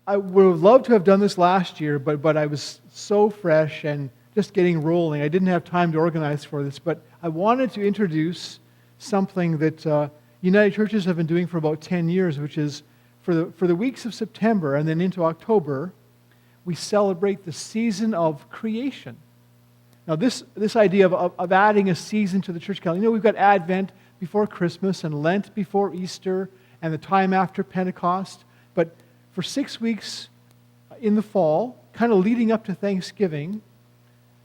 I would have loved to have done this last year, but I was so fresh and just getting rolling. I didn't have time to organize for this, but I wanted to introduce something that United Churches have been doing for about 10 years, which is for the weeks of September and then into October, we celebrate the season of creation. Now, this idea of adding a season to the church calendar, we've got Advent before Christmas and Lent before Easter and the time after Pentecost, but for 6 weeks in the fall, kind of leading up to Thanksgiving,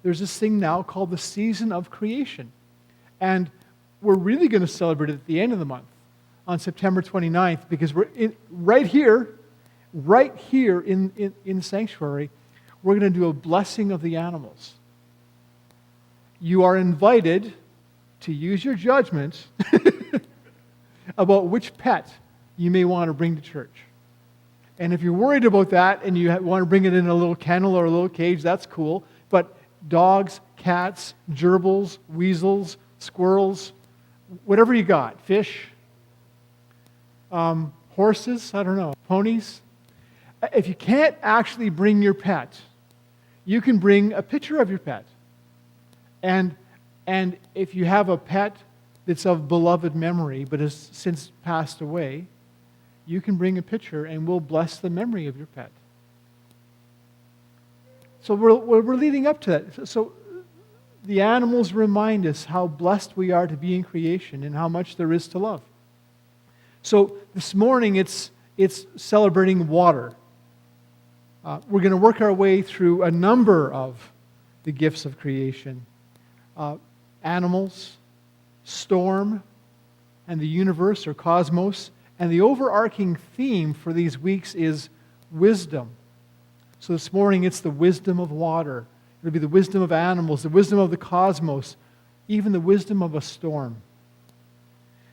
there's this thing now called the season of creation. And we're really going to celebrate it at the end of the month on September 29th because we're right here in the sanctuary, we're going to do a blessing of the animals. You are invited to use your judgment about which pet you may want to bring to church. And if you're worried about that and you want to bring it in a little kennel or a little cage, that's cool. But dogs, cats, gerbils, weasels, squirrels, whatever you got, fish, horses, I don't know, ponies. If you can't actually bring your pet, you can bring a picture of your pet. And if you have a pet that's of beloved memory but has since passed away, you can bring a picture and we'll bless the memory of your pet. So we're leading up to that. So the animals remind us how blessed we are to be in creation and how much there is to love. So this morning it's celebrating water. We're going to work our way through a number of the gifts of creation. Animals, storm, and the universe or cosmos. And the overarching theme for these weeks is wisdom. So this morning it's the wisdom of water. It'll be the wisdom of animals, the wisdom of the cosmos, even the wisdom of a storm.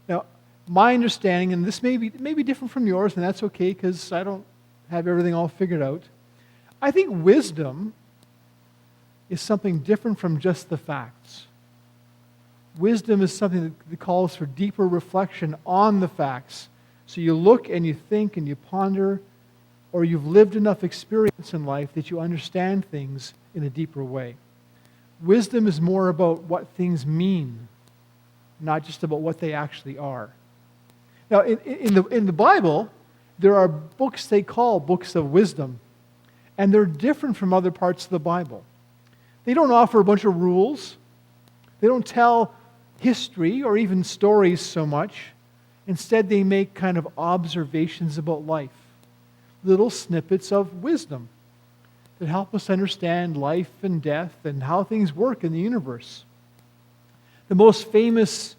Now, my understanding, and this may be different from yours, and that's okay because I don't have everything all figured out. I think wisdom is something different from just the facts. Wisdom is something that calls for deeper reflection on the facts. So you look and you think and you ponder, or you've lived enough experience in life that you understand things in a deeper way. Wisdom is more about what things mean, not just about what they actually are. Now, in the Bible, there are books they call books of wisdom, and they're different from other parts of the Bible. They don't offer a bunch of rules. They don't tell history or even stories so much. Instead, they make kind of observations about life, little snippets of wisdom that help us understand life and death and how things work in the universe. The most famous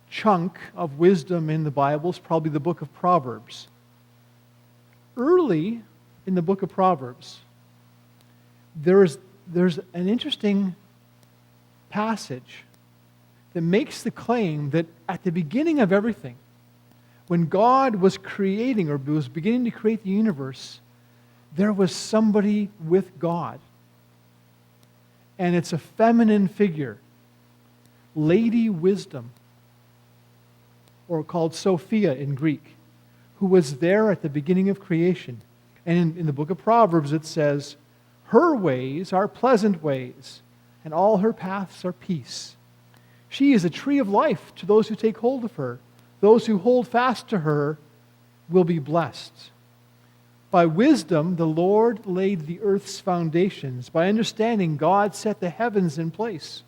chunk of wisdom in the Bible is probably the book of Proverbs. Early in the book of Proverbs, there's an interesting passage that makes the claim that at the beginning of everything, when God was creating or was beginning to create the universe, there was somebody with God. And it's a feminine figure, Lady Wisdom, or called Sophia in Greek, who was there at the beginning of creation. And in the book of Proverbs it says, her ways are pleasant ways, and all her paths are peace. She is a tree of life to those who take hold of her. Those who hold fast to her will be blessed. By wisdom, the Lord laid the earth's foundations. By understanding, God set the heavens in place.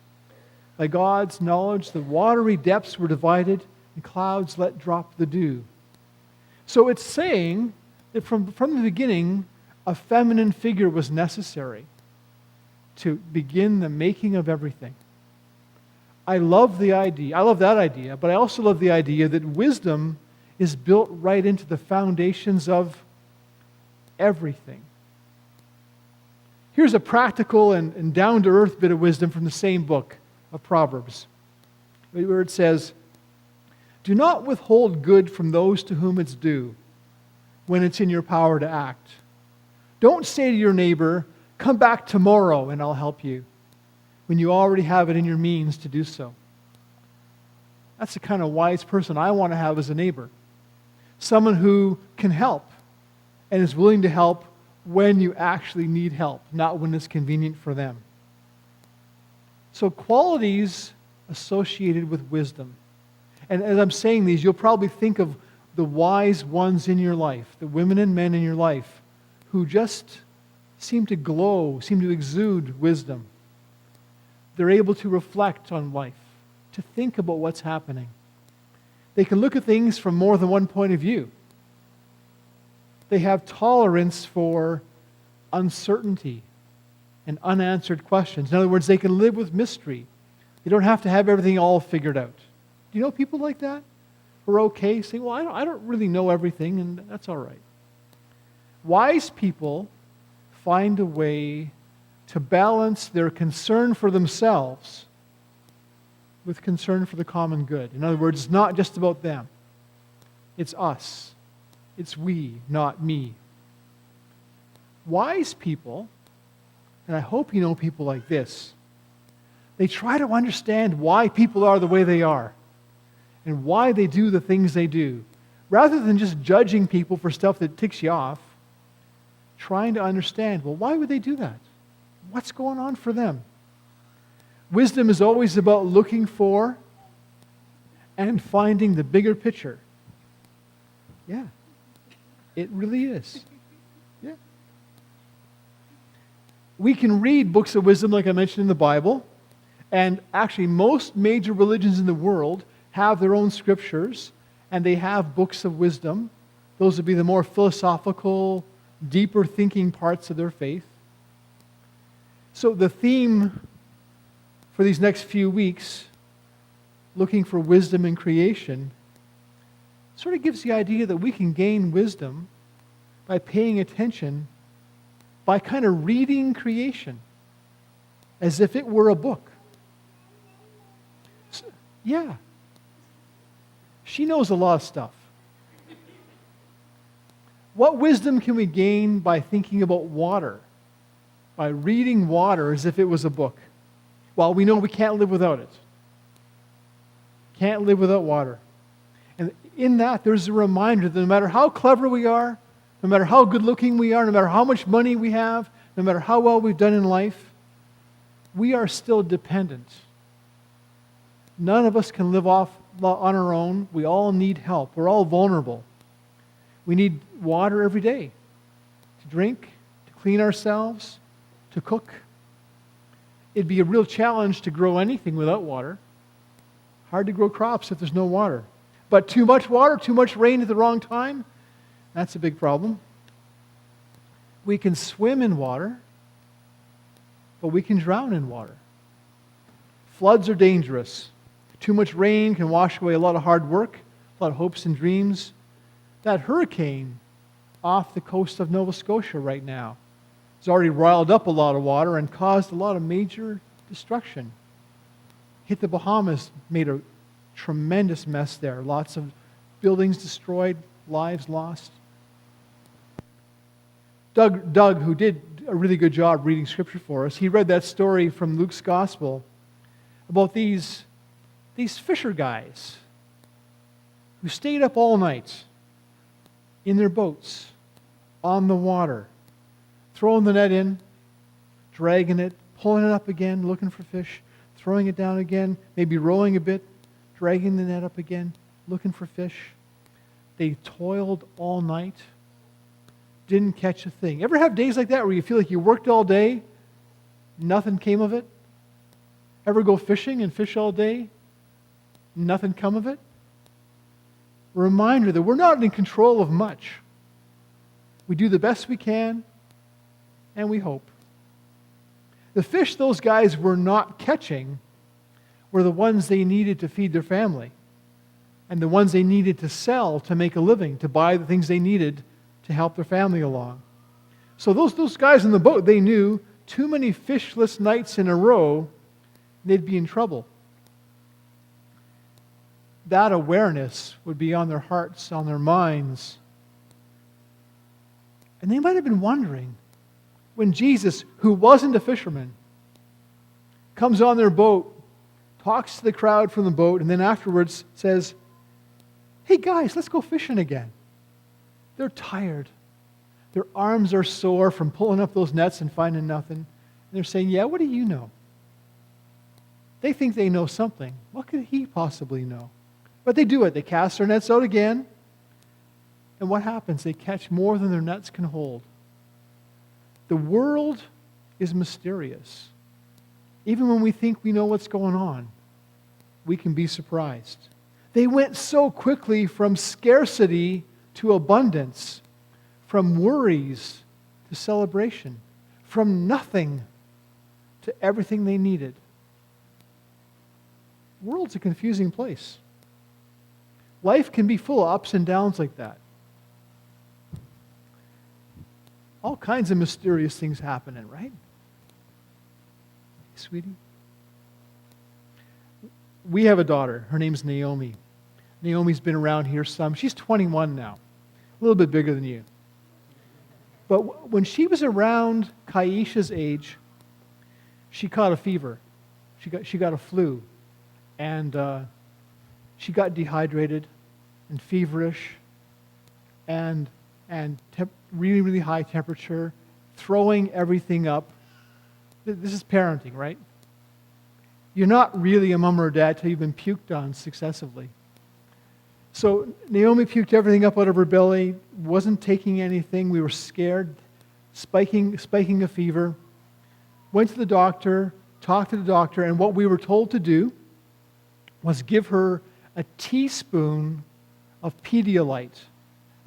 By God's knowledge, the watery depths were divided, and clouds let drop the dew. So it's saying that from the beginning, a feminine figure was necessary to begin the making of everything. I love that idea, but I also love the idea that wisdom is built right into the foundations of everything. Here's a practical and down-to-earth bit of wisdom from the same book of Proverbs, where it says, do not withhold good from those to whom it's due when it's in your power to act. Don't say to your neighbor, come back tomorrow and I'll help you, when you already have it in your means to do so. That's the kind of wise person I want to have as a neighbor. Someone who can help and is willing to help when you actually need help, not when it's convenient for them. So qualities associated with wisdom. And as I'm saying these, you'll probably think of the wise ones in your life, the women and men in your life, who just seem to glow, seem to exude wisdom. They're able to reflect on life, to think about what's happening. They can look at things from more than one point of view. They have tolerance for uncertainty and unanswered questions. In other words, they can live with mystery. They don't have to have everything all figured out. Do you know people like that? Who are okay saying, well, I don't really know everything, and that's all right. Wise people find a way to balance their concern for themselves with concern for the common good. In other words, it's not just about them. It's us. It's we, not me. Wise people, and I hope you know people like this, they try to understand why people are the way they are and why they do the things they do. Rather than just judging people for stuff that ticks you off, trying to understand, well, why would they do that? What's going on for them? Wisdom is always about looking for and finding the bigger picture. Yeah, it really is. Yeah. We can read books of wisdom, like I mentioned, in the Bible, and actually most major religions in the world have their own scriptures, and they have books of wisdom. Those would be the more philosophical, deeper thinking parts of their faith. So the theme for these next few weeks, looking for wisdom in creation, sort of gives the idea that we can gain wisdom by paying attention, by kind of reading creation as if it were a book. So, yeah. She knows a lot of stuff. What wisdom can we gain by thinking about water? By reading water as if it was a book? Well, we know we can't live without it. Can't live without water. And in that, there's a reminder that no matter how clever we are, no matter how good looking we are, no matter how much money we have, no matter how well we've done in life, we are still dependent. None of us can live off on our own. We all need help. We're all vulnerable. We need water every day to drink, to clean ourselves, to cook. It'd be a real challenge to grow anything without water. Hard to grow crops if there's no water. But too much water, too much rain at the wrong time, that's a big problem. We can swim in water, but we can drown in water. Floods are dangerous. Too much rain can wash away a lot of hard work, a lot of hopes and dreams. That hurricane off the coast of Nova Scotia right now has already riled up a lot of water and caused a lot of major destruction. Hit the Bahamas, made a tremendous mess there. Lots of buildings destroyed, lives lost. Doug, who did a really good job reading Scripture for us, he read that story from Luke's Gospel about these fisher guys who stayed up all night in their boats on the water, throwing the net in, dragging it, pulling it up again, looking for fish, throwing it down again, maybe rowing a bit, dragging the net up again, looking for fish. They toiled all night, didn't catch a thing. Ever have days like that where you feel like you worked all day, nothing came of it? Ever go fishing and fish all day, nothing come of it? A reminder that we're not in control of much. We do the best we can, and we hope. The fish those guys were not catching were the ones they needed to feed their family and the ones they needed to sell to make a living, to buy the things they needed to help their family along. So those guys in the boat, they knew too many fishless nights in a row, they'd be in trouble. That awareness would be on their hearts, on their minds. And they might have been wondering, when Jesus, who wasn't a fisherman, comes on their boat, talks to the crowd from the boat, and then afterwards says, "Hey guys, let's go fishing again." They're tired. Their arms are sore from pulling up those nets and finding nothing. And they're saying, yeah, what do you know? They think they know something. What could he possibly know? But they do it. They cast their nets out again. And what happens? They catch more than their nets can hold. The world is mysterious. Even when we think we know what's going on, we can be surprised. They went so quickly from scarcity to abundance, from worries to celebration, from nothing to everything they needed. The world's a confusing place. Life can be full of ups and downs like that. All kinds of mysterious things happening, right? Sweetie? We have a daughter. Her name's Naomi. Naomi's been around here some. She's 21 now. A little bit bigger than you. But when she was around Kaisha's age, she caught a fever. She got a flu. And she got dehydrated and feverish and really, really high temperature, throwing everything up. This is parenting, right? You're not really a mom or a dad till you've been puked on successively. So Naomi puked everything up out of her belly, wasn't taking anything. We were scared, spiking a fever. Went to the doctor, talked to the doctor, and what we were told to do was give her a teaspoon of Pedialyte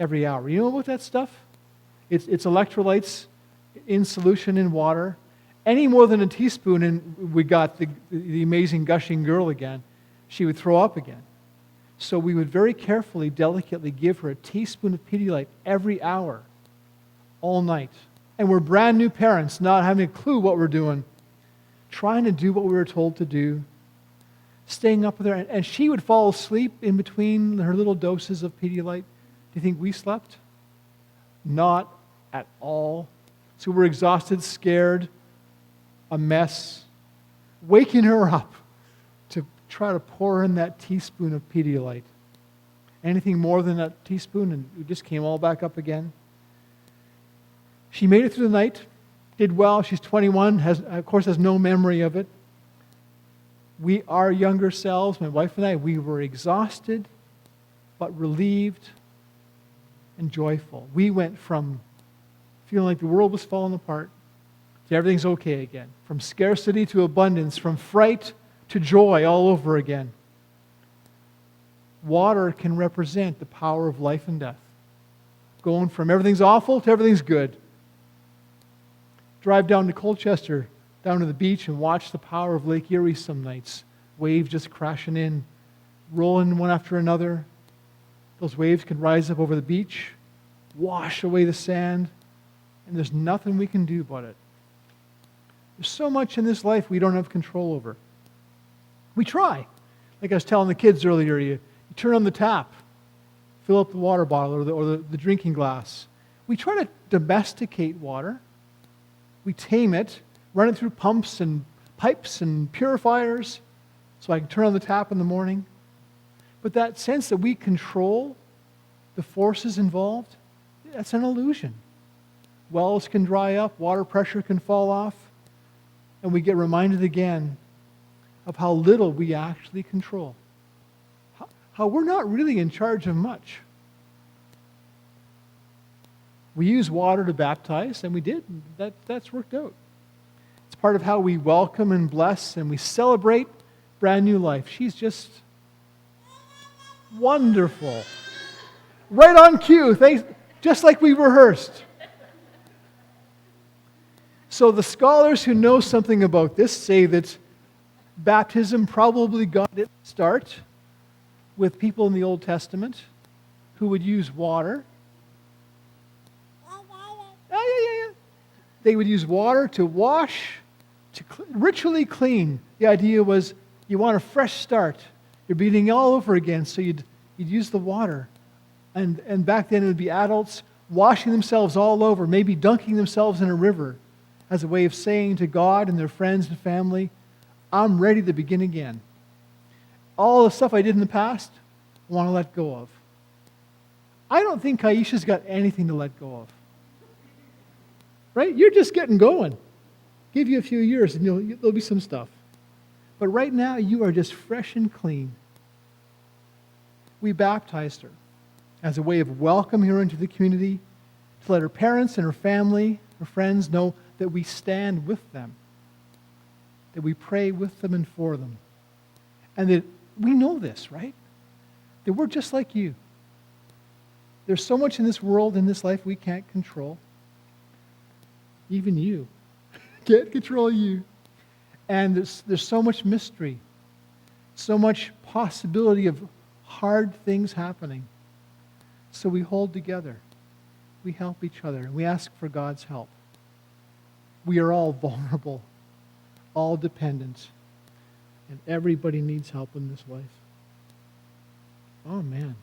every hour. You know about that stuff? It's electrolytes in solution in water. Any more than a teaspoon, and we got the amazing gushing girl again, she would throw up again. So we would very carefully, delicately give her a teaspoon of Pedialyte every hour, all night. And we're brand new parents, not having a clue what we're doing, trying to do what we were told to do, staying up with her. And she would fall asleep in between her little doses of Pedialyte. Do you think we slept? Not at all. So we're exhausted, scared, a mess, waking her up to try to pour in that teaspoon of Pedialyte. Anything more than that teaspoon, and we just came all back up again. She made it through the night, did well. She's 21, has no memory of it. We, our younger selves, my wife and I, we were exhausted, but relieved and joyful. We went from feeling like the world was falling apart to everything's okay again. From scarcity to abundance, from fright to joy all over again. Water can represent the power of life and death. Going from everything's awful to everything's good. Drive down to Colchester, down to the beach, and watch the power of Lake Erie some nights. Waves just crashing in, rolling one after another. Those waves can rise up over the beach, wash away the sand, and there's nothing we can do about it. There's so much in this life we don't have control over. We try. Like I was telling the kids earlier, you turn on the tap, fill up the water bottle or the drinking glass. We try to domesticate water. We tame it, run it through pumps and pipes and purifiers so I can turn on the tap in the morning. But that sense that we control the forces involved, that's an illusion. Wells can dry up, water pressure can fall off, and we get reminded again of how little we actually control. How we're not really in charge of much. We use water to baptize, and we did. That's worked out. It's part of how we welcome and bless, and we celebrate brand new life. She's just wonderful. Right on cue, thanks, just like we rehearsed. So the scholars who know something about this say that baptism probably got its start with people in the Old Testament who would use water. They would use water to wash, to ritually clean. The idea was you want a fresh start. You're beginning all over again, so you'd use the water. And back then it would be adults washing themselves all over, maybe dunking themselves in a river as a way of saying to God and their friends and family, I'm ready to begin again. All the stuff I did in the past, I want to let go of. I don't think Kaisha's got anything to let go of. right? You're just getting going. Give you a few years and there'll be some stuff. But right now, you are just fresh and clean. We baptized her as a way of welcoming her into the community, to let her parents and her family, her friends know that we stand with them, that we pray with them and for them, and that we know this, right? That we're just like you. There's so much in this world, in this life, we can't control. Even you. Can't control you. And there's so much mystery, so much possibility of hard things happening. So we hold together. We help each other. And we ask for God's help. We are all vulnerable, all dependent, and everybody needs help in this life. Oh, man.